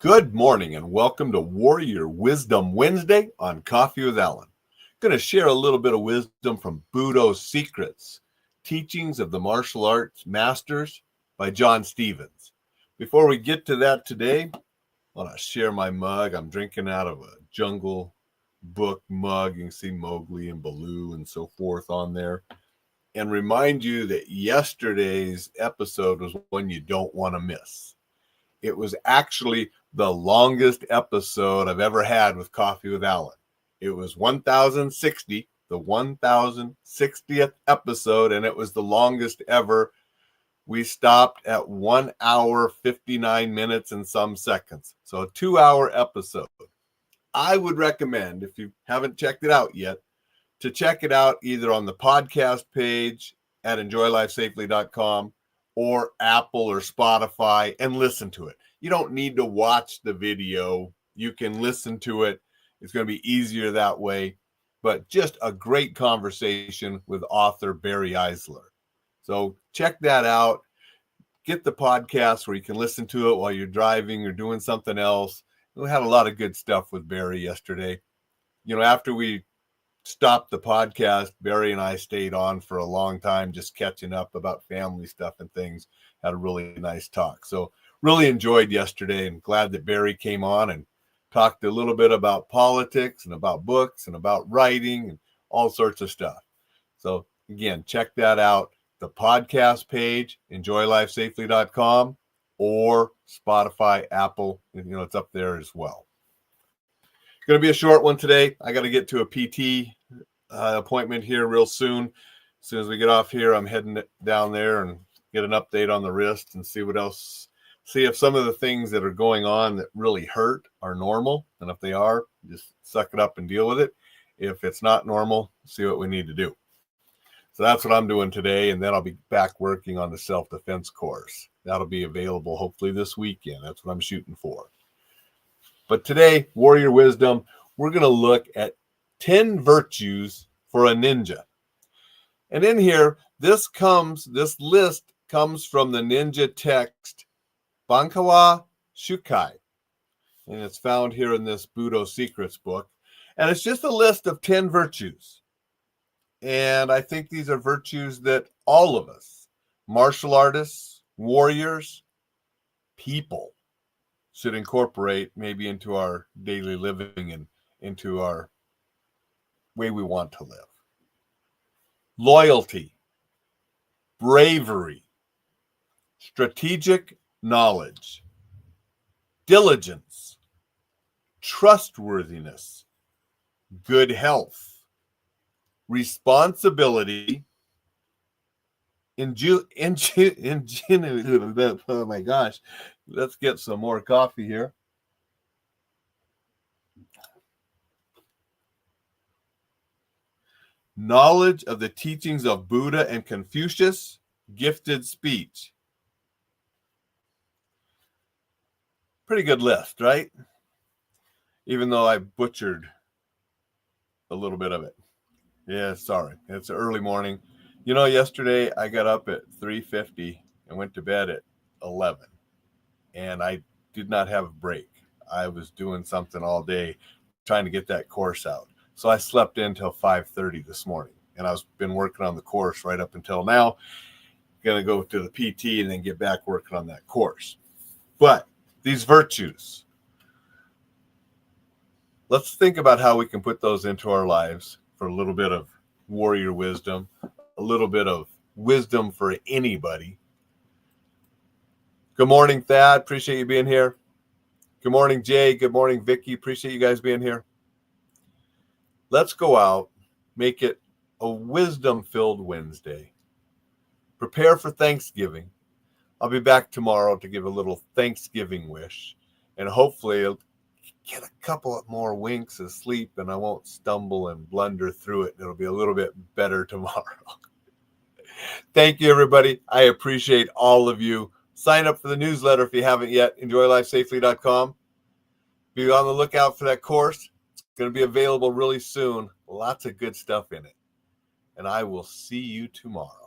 Good morning and welcome to Warrior Wisdom Wednesday on Coffee with Alain. Going to share a little bit of wisdom from Budo Secrets, Teachings of the Martial Arts Masters by John Stevens. Before we get to that today, I want to share my mug. I'm drinking out of a Jungle Book mug. You can see Mowgli and Baloo and so forth on there. And remind you that yesterday's episode was one you don't want to miss. It was actually the longest episode I've ever had with Coffee with Alain. It was 1060, the 1060th episode, and it was the longest ever. We stopped at 1 hour, 59 minutes and some seconds. So a 2-hour episode. I would recommend, if you haven't checked it out yet, to check it out either on the podcast page at enjoylifesafely.com or Apple or Spotify and listen to it. You don't need to watch the video. You can listen to it. It's going to be easier that way. But just a great conversation with author Barry Eisler. So check that out. Get the podcast where you can listen to it while you're driving or doing something else. We had a lot of good stuff with Barry yesterday. You know, after we stopped the podcast, Barry and I stayed on for a long time, just catching up about family stuff and things. Had a really nice talk. So really enjoyed yesterday and glad that Barry came on and talked a little bit about politics and about books and about writing and all sorts of stuff. So again, check that out. The podcast page, enjoylifesafely.com or Spotify, Apple, it's up there as well. Going to be a short one today. I got to get to a PT appointment here real soon. As soon as we get off here, I'm heading down there and get an update on the wrist and see what else. See if some of the things that are going on that really hurt are normal. And if they are, just suck it up and deal with it. If it's not normal, see what we need to do. So that's what I'm doing today. And then I'll be back working on the self-defense course. That'll be available hopefully this weekend. That's what I'm shooting for. But today, Warrior Wisdom, we're going to look at 10 virtues for a ninja. And in here, this list comes from the ninja text Bankawa Shukai. And it's found here in this Budo Secrets book. And it's just a list of 10 virtues. And I think these are virtues that all of us, martial artists, warriors, people, should incorporate maybe into our daily living and into our way we want to live. Loyalty, bravery, strategic knowledge, diligence, trustworthiness, good health, responsibility, oh my gosh, let's get some more coffee here. Knowledge of the teachings of Buddha and Confucius, gifted speech. Pretty good list, right? Even though I butchered a little bit of it. Yeah, sorry. It's an early morning. You know, yesterday I got up at 3:50 and went to bed at 11. And I did not have a break. I was doing something all day trying to get that course out. So I slept in until 5:30 this morning. And I've been working on the course right up until now. Going to go to the PT and then get back working on that course. But these virtues, let's think about how we can put those into our lives for a little bit of warrior wisdom, a little bit of wisdom for anybody. Good morning, Thad. Appreciate you being here. Good morning, Jay. Good morning, Vicky. Appreciate you guys being here. Let's go out, make it a wisdom-filled Wednesday. Prepare for Thanksgiving. I'll be back tomorrow to give a little Thanksgiving wish, and hopefully I'll get a couple more winks of sleep and I won't stumble and blunder through it. It'll be a little bit better tomorrow. Thank you, everybody. I appreciate all of you. Sign up for the newsletter if you haven't yet, enjoylifesafely.com. Be on the lookout for that course. It's going to be available really soon. Lots of good stuff in it. And I will see you tomorrow.